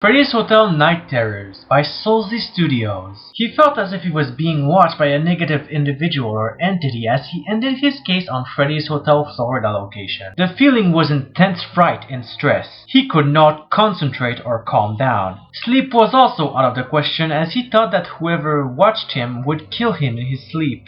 Freddy's Hotel Night Terrors by Soulsy Studios. He felt as if he was being watched by a negative individual or entity as he ended his case on Freddy's Hotel Florida location. The feeling was intense fright and stress. He could not concentrate or calm down. Sleep was also out of the question as he thought that whoever watched him would kill him in his sleep.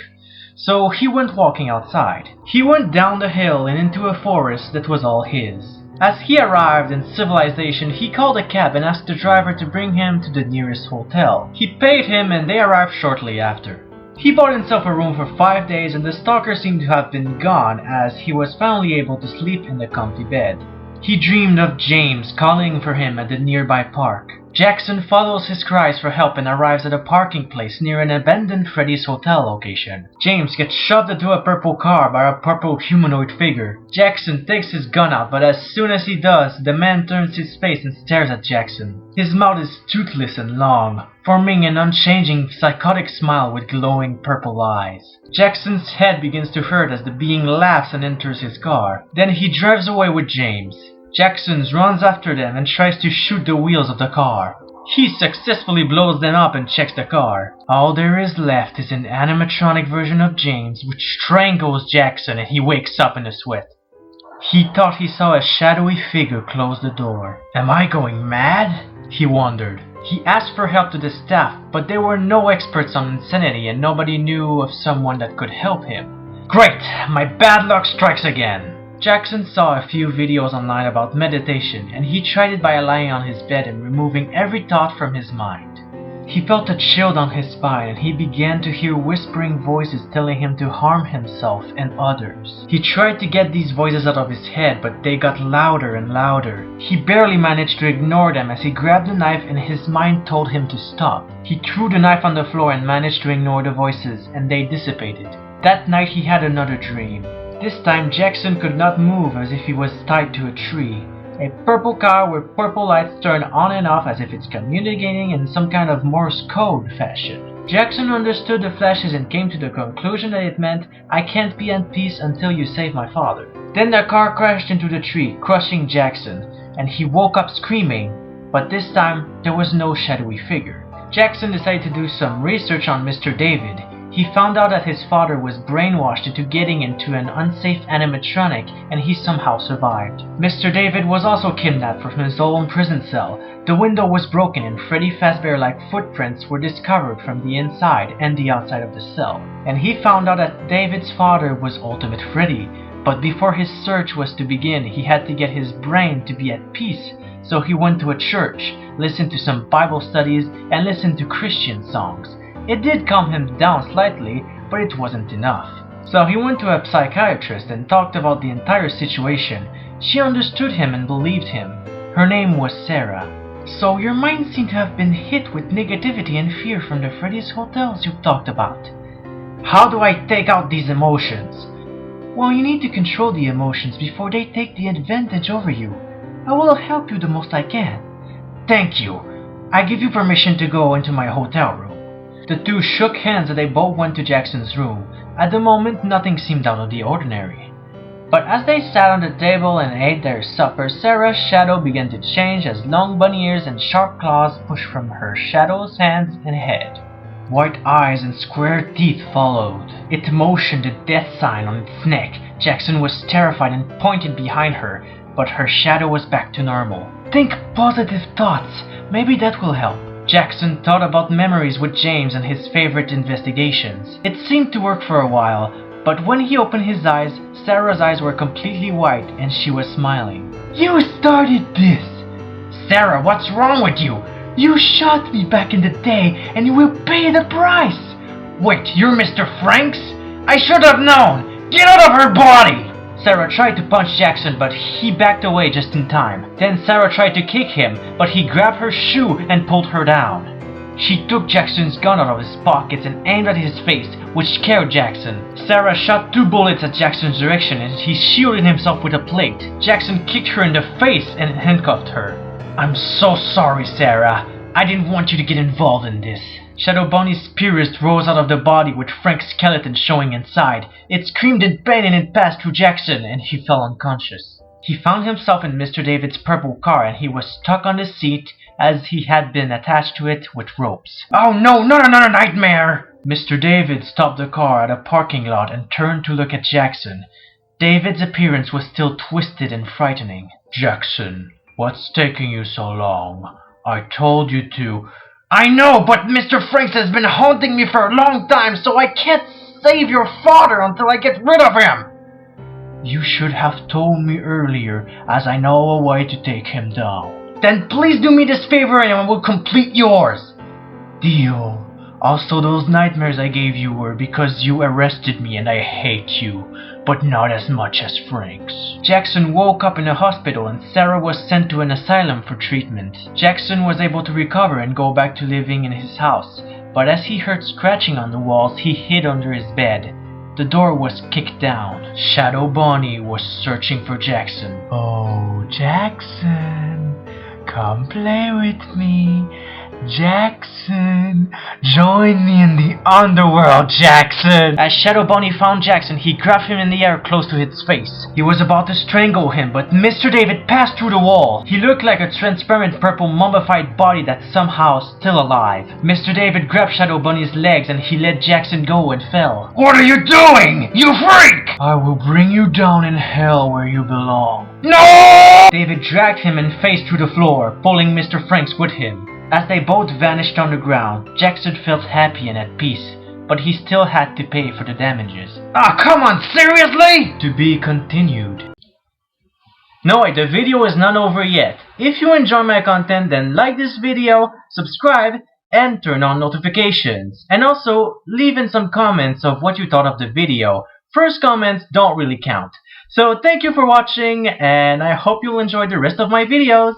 So he went walking outside. He went down the hill and into a forest that was all his. As he arrived in civilization, he called a cab and asked the driver to bring him to the nearest hotel. He paid him and they arrived shortly after. He bought himself a room for 5 days and the stalker seemed to have been gone as he was finally able to sleep in the comfy bed. He dreamed of James calling for him at the nearby park. Jackson follows his cries for help and arrives at a parking place near an abandoned Freddy's Hotel location. James gets shoved into a purple car by a purple humanoid figure. Jackson takes his gun out, but as soon as he does, the man turns his face and stares at Jackson. His mouth is toothless and long, forming an unchanging psychotic smile with glowing purple eyes. Jackson's head begins to hurt as the being laughs and enters his car. Then he drives away with James. Jackson runs after them and tries to shoot the wheels of the car. He successfully blows them up and checks the car. All there is left is an animatronic version of James which strangles Jackson and he wakes up in a sweat. He thought he saw a shadowy figure close the door. Am I going mad? He wondered. He asked for help to the staff, but there were no experts on insanity and nobody knew of someone that could help him. Great! My bad luck strikes again! Jackson saw a few videos online about meditation and he tried it by lying on his bed and removing every thought from his mind. He felt a chill down his spine and he began to hear whispering voices telling him to harm himself and others. He tried to get these voices out of his head, but they got louder and louder. He barely managed to ignore them as he grabbed the knife and his mind told him to stop. He threw the knife on the floor and managed to ignore the voices and they dissipated. That night he had another dream. This time Jackson could not move as if he was tied to a tree. A purple car with purple lights turn on and off as if it's communicating in some kind of Morse code fashion. Jackson understood the flashes and came to the conclusion that it meant, I can't be at peace until you save my father. Then the car crashed into the tree, crushing Jackson, and he woke up screaming, but this time there was no shadowy figure. Jackson decided to do some research on Mr. David. He found out that his father was brainwashed into getting into an unsafe animatronic and he somehow survived. Mr. David was also kidnapped from his own prison cell. The window was broken and Freddy Fazbear-like footprints were discovered from the inside and the outside of the cell. And he found out that David's father was Ultimate Freddy, but before his search was to begin, he had to get his brain to be at peace. So he went to a church, listened to some Bible studies, and listened to Christian songs. It did calm him down slightly, but it wasn't enough. So he went to a psychiatrist and talked about the entire situation. She understood him and believed him. Her name was Sarah. So your mind seemed to have been hit with negativity and fear from the Freddy's hotels you've talked about. How do I take out these emotions? Well, you need to control the emotions before they take the advantage over you. I will help you the most I can. Thank you. I give you permission to go into my hotel room. The two shook hands and they both went to Jackson's room. At the moment, nothing seemed out of the ordinary. But as they sat on the table and ate their supper, Sarah's shadow began to change as long bunny ears and sharp claws pushed from her shadow's hands and head. White eyes and square teeth followed. It motioned the death sign on its neck. Jackson was terrified and pointed behind her, but her shadow was back to normal. Think positive thoughts. Maybe that will help. Jackson thought about memories with James and his favorite investigations. It seemed to work for a while, but when he opened his eyes, Sarah's eyes were completely white and she was smiling. You started this! Sarah, what's wrong with you? You shot me back in the day and you will pay the price! Wait, you're Mr. Franks? I should have known! Get out of her body! Sarah tried to punch Jackson, but he backed away just in time. Then Sarah tried to kick him, but he grabbed her shoe and pulled her down. She took Jackson's gun out of his pockets and aimed at his face, which scared Jackson. Sarah shot 2 bullets at Jackson's direction and he shielded himself with a plate. Jackson kicked her in the face and handcuffed her. I'm so sorry, Sarah. I didn't want you to get involved in this. Shadow Bunny's spirit rose out of the body with Frank's skeleton showing inside. It screamed in pain and it passed through Jackson and he fell unconscious. He found himself in Mr. David's purple car and he was stuck on the seat, as he had been attached to it with ropes. "Oh no, not another nightmare!" Mr. David stopped the car at a parking lot and turned to look at Jackson. David's appearance was still twisted and frightening. "Jackson, what's taking you so long? I told you to..." "I know, but Mr. Franks has been haunting me for a long time, so I can't save your father until I get rid of him." "You should have told me earlier, as I know a way to take him down." "Then please do me this favor and I will complete yours." "Deal. Also, those nightmares I gave you were because you arrested me and I hate you, but not as much as Franks." Jackson woke up in a hospital and Sarah was sent to an asylum for treatment. Jackson was able to recover and go back to living in his house, but as he heard scratching on the walls, he hid under his bed. The door was kicked down. Shadow Bonnie was searching for Jackson. "Oh, Jackson, come play with me. Jackson, join me in the underworld, Jackson!" As Shadow Bonnie found Jackson, he grabbed him in the air close to his face. He was about to strangle him, but Mr. David passed through the wall. He looked like a transparent purple mummified body that's somehow still alive. Mr. David grabbed Shadow Bonnie's legs and he let Jackson go and fell. "What are you doing, you freak?" "I will bring you down in hell where you belong." "No!" David dragged him and face through the floor, pulling Mr. Franks with him. As they both vanished on the ground, Jackson felt happy and at peace, but he still had to pay for the damages. "Ah, come on, seriously?" To be continued. No wait, the video is not over yet. If you enjoy my content, then like this video, subscribe, and turn on notifications. And also, leave in some comments of what you thought of the video. First comments don't really count. So thank you for watching, and I hope you'll enjoy the rest of my videos.